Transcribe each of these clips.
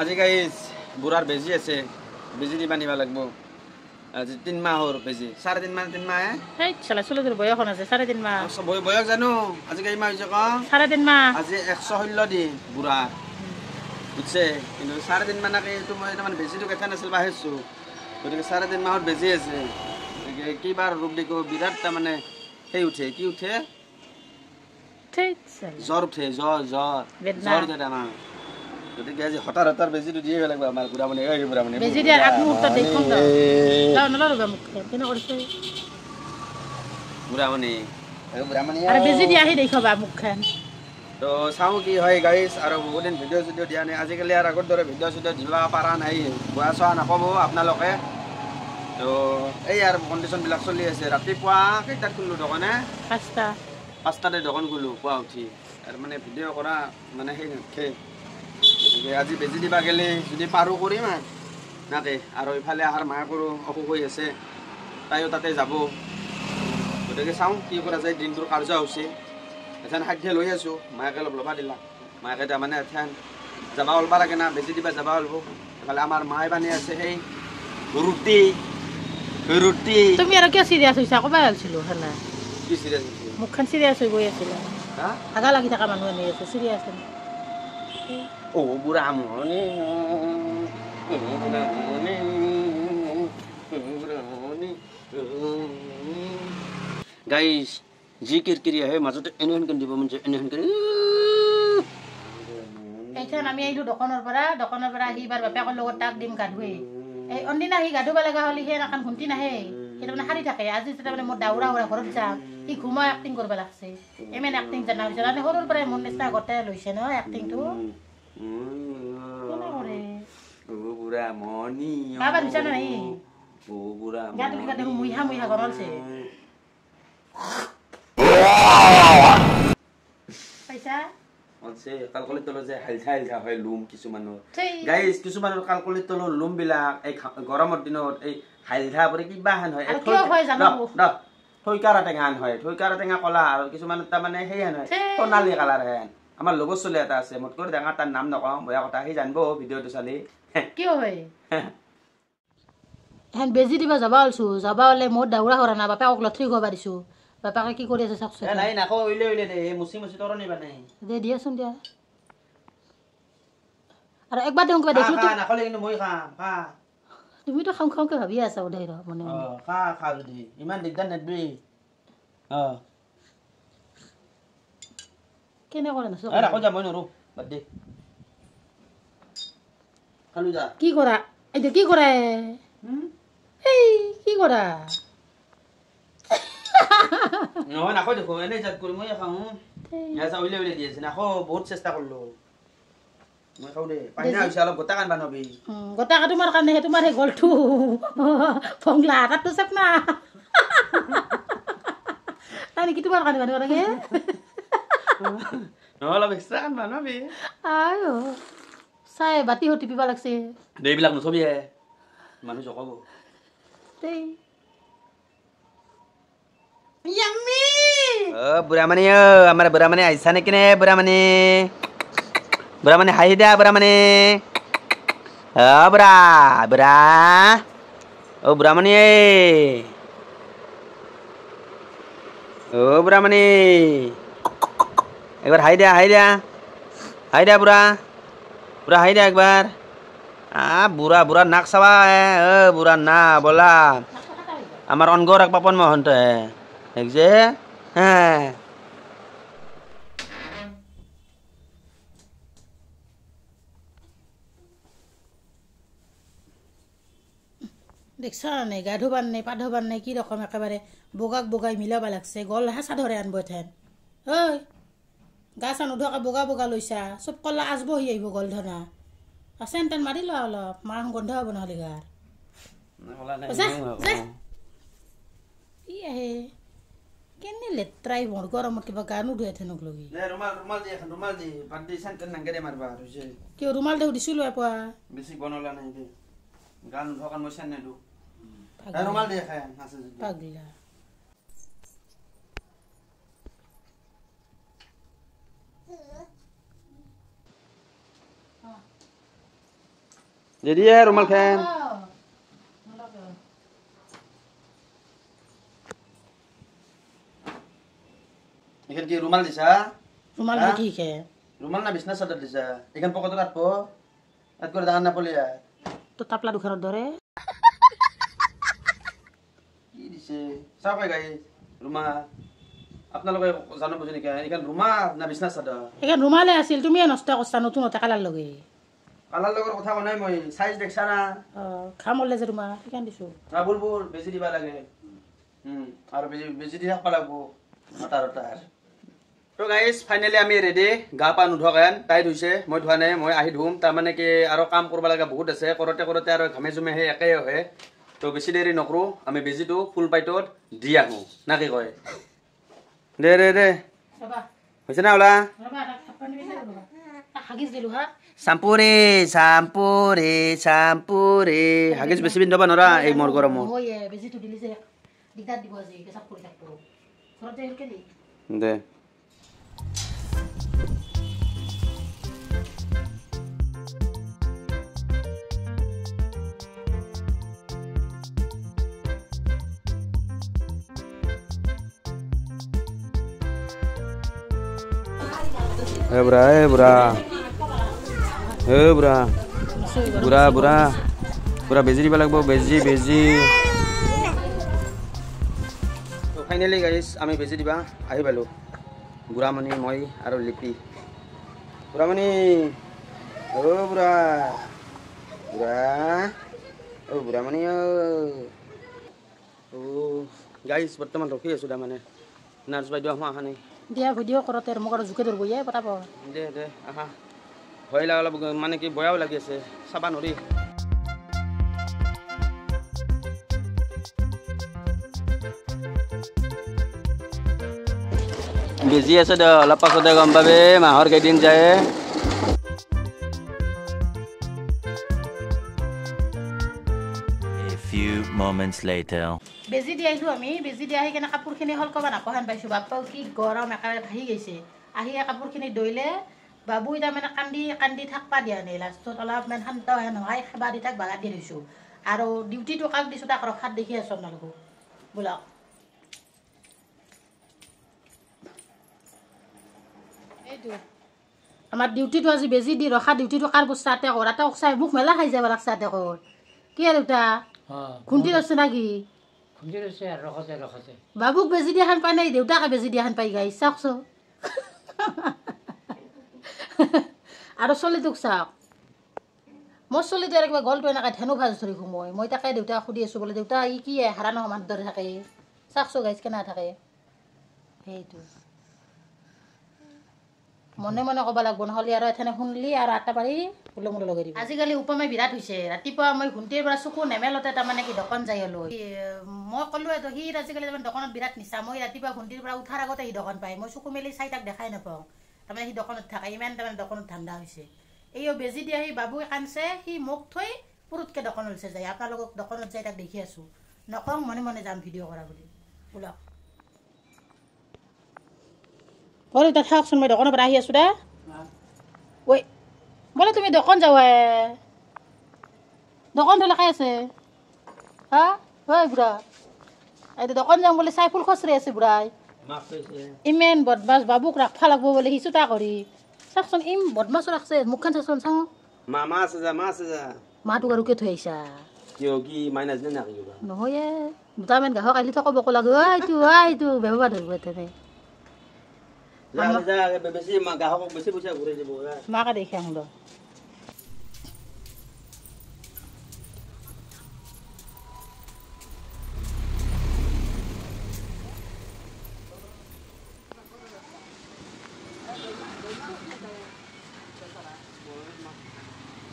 আজি গাইজ বুঢ়াৰ বেজি আছে, বেজি দিবা নিবা লাগব। আজি 3 মাহৰ বেজি, 3.5 মাহ 3 মাহে। হেই চলা চলাটোৰ বয়স আছে 3.5 মাহ। বয়স জানো আজি কেই মাহ হৈছে ক? 3.5 মাহ। আজি 116 দিন বুঢ়া বুঝছে, কিন্তু 3.5 মাহ নাকি এইটো মই তাৰমানে বেজিটো কেথা নাছিল বাহিৰছো, গতিকে 3.5 মাহৰ বেজি আছে। গতিকে কিবাৰ ৰূপ দেখো বিৰাট তাৰমানে সেই উঠে, কি উঠে? জ্বৰ উঠে, জ্বৰ দে আমাৰ। গতিকে আজি হঠাৎ বেজিটো দিয়ে লাগিব আমাৰ বুঢ়ামণি। এই বুঢ়ামণি বেজি দিয়াৰ আগমুহূৰ্তত দেখোন নলৰবা মোক কেনে কৰিছে বুঢ়ামণি। আৰু বেজি দিয়াহি দেখবা মুখখন। তো চাওঁ কি হয় গাইজ, আৰু বহুত দিন ভিডিঅ' চিডিঅ' দিয়া নাই। আজিকালি আৰু আগৰ দৰে ভিডিঅ' চিডিঅ' দিব পৰা নাই, বোৱা চোৱা নাপাব আপোনালোকে। তো এই আৰু কণ্ডিশ্যনবিলাক চলি আছে। ৰাতিপুৱা কেইটাত খুলিলোঁ দোকানে? 5টাতে দোকান খুলোঁ পুৱা উঠি, আৰু মানে ভিডিঅ' কৰা মানে সেই নাথকে। গতিকে আজি বেজি দিবা গ'লে যদি পাৰোঁ কৰিম নাকে। আৰু ইফালে আহাৰ মাকৰো অসুখ হৈ আছে, তাইও তাতে যাব। গতিকে চাওঁ কি কৰা যায়, দিনটোৰ কাৰ্য হৈছে। এথেন খাদ্য লৈ আছোঁ, মাকে অলপ ল'বা দিলা। মাকে তাৰমানে এথেন যাবা ওলবা লাগে না, বেজি দিবা যাবা ওলব। এইফালে আমাৰ মায়ে বানি আছে সেই ৰুটি। তুমি আৰু কিয় চিৰিয়াছ হৈছা? ক'বাই আছিলো হেলা কি চিৰিয়াছ হৈছে? মুখখন চিৰিয়াছ হৈ গৈ আছিলে। আগা লাগি থকা মানুহ আনি আছে চিৰিয়াছ। অ বুঢ়ামণি গাইজ, যি কিৰকিৰি আহে মাজতে এনেহেন দিব মন যায়, এনেহেন কৰি। এইখন আমি আহিলোঁ দোকানৰ পৰা আহি বাৰ বাপেকৰ লগত তাক দিম গা ধুই। এই অন্দিনা সি গা ধুব লগা হ'লে সেই এখন ঘুমটি নাহে, সি তাৰমানে সাৰি থাকে। আজি তাৰমানে মোৰ দাউৰা ঘৰত যাম, সি ঘুমাই এক্টিং কৰিব লাগছে। ইমান এক্টিং জানা হৈছে মানে সৰুৰ পৰাই মোৰ নিচিনা গোটেই লৈছে ন এক্টিংটো। কেনে কৰে বাবা দিছা নাই গাটো কিবা দেখোন মুইহা গৰলছে পাইছা। কালকলিৰ তলত যে হালধা হয় লুম কিছুমানৰ, গাইজ কিছুমানৰ কালকলিৰ তলৰ লুম বিলাক এই গৰমৰ দিনত এই হালধা পৰি কিবা হেন হয়। থৈকাৰা টেঙা হয়, থৈকাৰা টেঙা কলা, আৰু কিছুমানৰ তাৰমানে সেই হেন হয় সোণালী কালাৰ হেন। আমাৰ লগৰ চলি এটা আছে, মোতকৈ ডাঙৰ, তাৰ নাম নকওঁ, বেয়া কথা, সি জানিব ভিডিঅ'টো চালি। কিয় হয় হেন বেজি দিবা যাবা ওলছো, যাবা ওলে মোৰ দাউৰা কৰা না বাপেকক লঠি খুৱাবা দিছো। বাপাকে কি কৰি আছে চাওকচোন। নাই নাকো উইলে দে, মুচি তৰ নিবা নাই দে দিয়াচোন দিয়া। আৰু একবাৰ দেখোন কিবা দেখিলো নাখালে কিন্তু মই খাম, খা। তুমিতো খাওঁ খাওঁকে ভাবি আছা বোধহয় মনে মনে। খা যদি ইমান দিগদাৰ নেদবি। কেনে কৰে নাছো ৰাখো যা, মই নৰো বাদ দে। খালো যা। কি কৰা এতিয়া, কি কৰা এই কি কৰা নহয় নাখো দেখো, এনেই জাত কৰি মই খাওঁ। উইলে দি আছে নাখো, বহুত চেষ্টা কৰিলো মই খাওঁ দে। পাহিনা হৈছে অলপ গোটা কান বানবি। গোটা কা তোমাৰ কাৰণে, সেই তোমাৰ সেই গলটো ভংলা তাততো চেপ না তাই নেকি তোমাৰ কাৰণে বানিব লাগে। অলপ এক্সট্ৰা কান বানবি। আইও চাই বাতি হতি পিবা লাগছে। এইবিলাক নথবি মানুহ জকাব দেই। বুঢ়ামণি আমাৰ বুঢ়ামণি আহিছা নেকি নে? বুঢ়ামণি হাঁহি দিয়া বুঢ়ামণি। বুঢ়া বুঢ়ামণি বুঢ়ামণি একবাৰ হাঁহি দিয়া বুঢ়া হাঁহি দিয়া একবাৰ। বুঢ়া নাক চাবা বুঢ়া না বলা আমাৰ অনগৰ এক পাপন মহন্ত যে দেখছা নাই গা ধুবাৰ নাই পা ধুবাৰ নাই কি ৰকম একেবাৰে বগাই মিলাব লাগছে। গল হেঁচা ধৰে আনব এথেন ঐ গা চা নোধোৱাকে বগা লৈছা, চব কলা আজবহি আহিব গল ধনা। চেন টেন মাৰি লোৱা অলপ, মাৰ গন্ধ হ'ব নহ'লে গাৰ। কি আহে কেনে লেতৰাই মোৰ গৰমত কিবা গা নোধোৱে এথেনক লগি। কিয় ৰুমাল দেও দিছিলো এপোৱা বেছি বনলা নাই দে গান ধোকান মই চেন নেদো। পাগলা যদি ৰুমাল খান এখান কি রুমাল দিছা রুমাল কি খে রুমাল না বিছনা চাদর দিছা এখান পকেটে কাটবো কাট করে দাঁড়ান না পলিয়া তো তাপলা দোকানত ধরে কি দিছে চাও কই গাই রুমা আপনালোকে জানো বুঝি নেকি এখান রুমাল না বিছনা চাদর এখান রুমালে আছিল তুমিয়ে নষ্ট করছা নতুনতে কালার লগে কালার লগৰ কথা কোৱা নাই মই সাইজ দেখছা না খামলে যে ৰুমা এখান দিছো না বুলবুল বেজি দিবা লাগে আৰু বেজি দি থাকবা লাগবো মাতাৰ তো গাইজ ফাইনেলি আমি ৰেডি গা পা নুধোৱাকেন তাই ধুইছে মই ধোৱা নাই মই আহি ধুম তাৰমানে কি আৰু কাম কৰিব লগা বহুত আছে কৰোঁতে কৰোঁতে আৰু ঘামে জুমে সেই একেই হয় তো বেছি দেৰি নকৰোঁ আমি বেজিটো ফুল পাইটত দি আহোঁ না কি কয় দে দে দে হৈছে না ওলা চাম্পুৰে চাম্পুৰে চাম্পুৰে হাগিজ বেছি পিন্ধাব নোৱাৰা এই মোৰ গৰমত দে বুঢ়া বুঢ়া বুঢ়া বুঢ়া বুঢ়া বুঢ়া বেজি দিব লাগিব বেজি বেজি ফাইনেলি গাইজ আমি বেজি দিবা আহি পালোঁ বুঢ়ামণি মই আৰু লিপি বুঢ়ামণি বুঢ়া বুঢ়া বুঢ়ামণি গাইজ বৰ্তমান ৰখি আছোঁ তাৰমানে নাৰ্ছ বাইদেউ অহা নাই দিয়া ভিডিঅ' কৰোঁতে মোক আৰু জোকে ধৰিব পতাব দে দে আহা ভয় লাগা অলপ মানে কি বয়াও লাগি আছে চাবা নৰি বেজি আছে দে অলপ পাছতে গম পাবে মাহৰ কেইদিন যায় বেজি দি আহিলোঁ আমি বেজি দি আহি কেনে কাপোৰখিনি সলকাব নাপাহান পাইছোঁ বাপ্পাও কি গৰম একেবাৰে ভাহি গৈছে আহি কাপোৰখিনি দৈলে বাবুই তাৰমানে কান্দি কান্দি থাকবা দিয়া নাই লাষ্টত অলপমান শান্ত নহয় সেৱা দি তাক বাগাত দি থৈছোঁ আৰু ডিউটিটো কাক দিছোঁ তাক ৰখাত দেখি আছোঁ আপোনালোকক বোলক এইটো আমাৰ ডিউটিটো আজি বেজি দি ৰখা ডিউটিটো কাৰ বস্তু তাতে কৰ তাতে চাই মোক মেলা খাই যাব লাগছে তাতে কৰ কি আৰু দেউতা খুন্দি আছে নাকি বাবুক বেজি দিয়া খান পাই নাই দেউতাকে বেজি দিয়া খান পাই গাই চাওকচোন আৰু চলিটোক চাওক মোৰ চলিটো আৰু কিবা গলটো এনেকৈ ধেনু ভাজ ধৰি মই তাকে দেউতাক সুধি আছোঁ বোলে দেউতা ই কি হাৰা নহয় মানুহ দৰে থাকে চাওকচোন গাইজ কেনে থাকে সেইটো মনে মনে ক'ব লাগব নহ'লে আৰু এথেনে শুনলি আৰু আটা পাৰি বোলে মোলৈ লগাই দিব আজিকালি উপমা বিৰাট হৈছে ৰাতিপুৱা মই ঘুমটিৰ পৰা চকু নেমেলতে তাৰমানে কি দোকান যাই হ'লো মই ক'লোঁ সি আজিকালি তাৰমানে দোকানত বিৰাট নিচা মই ৰাতিপুৱা ঘুমটিৰ পৰা উঠাৰ আগতে সি দোকান পায় মই চকু মেলি চাই তাক দেখাই নাপাওঁ তাৰমানে সি দোকানত থাকে ইমান তাৰমানে দোকানত ঠাণ্ডা হৈছে এই বেজি দিয়া সি বাবুৱে কান্দছে সি মোক থৈ পুৰুতকৈ দোকানলৈছে যায় আপোনালোকক দোকানত যাই তাক দেখি আছোঁ নকওঁ মনে মনে যাম ভিডিঅ' কৰা বুলি ওলাওক বলে তাত থাকচোন মই দোকানৰ পৰা আহি আছোঁ দে ঐ বলে তুমি দোকান যাৱা দোকান থ'লে আছে হা ঐ বুঢ়া এইটো দোকান যাম বুলি চাই ফুল খচৰি আছে বুঢ়াই ইমান বদমাছ বাবুক ৰাখবা লাগব বোলে সি চোতা কৰি চাওকচোন ইম বদমাছো ৰাখছে মুখখন চাচোন চাওঁ মাটোক আৰু কে থৈ আহিছা নহয় দুটামান গাহক আহিলে তো ক'ব লাগে এইটো বেহবা ধৰিব তেনে মাকে দেখি আহোঁ ৰ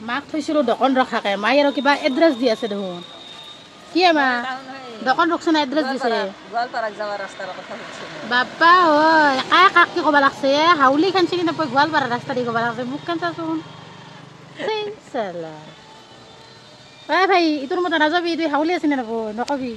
মাক থৈছিলোঁ দোকান ৰখাকে মায়ে আৰু কিবা এড্ৰেছ দি আছে দেখোন কি মা দোকান ৰখছে না এড্ৰেছ দিছে বাপ্পা হয় কাই কাক কি ক'ব লাগছে হাউলি খান চিনি নাপায় গোৱালপাৰা ৰাস্তা দি ক'ব লাগছে মোক খান চাচোন ভাই ইটোৰ মতে নাযাবি তুই হাউলি আছে নে নাপায় নকবি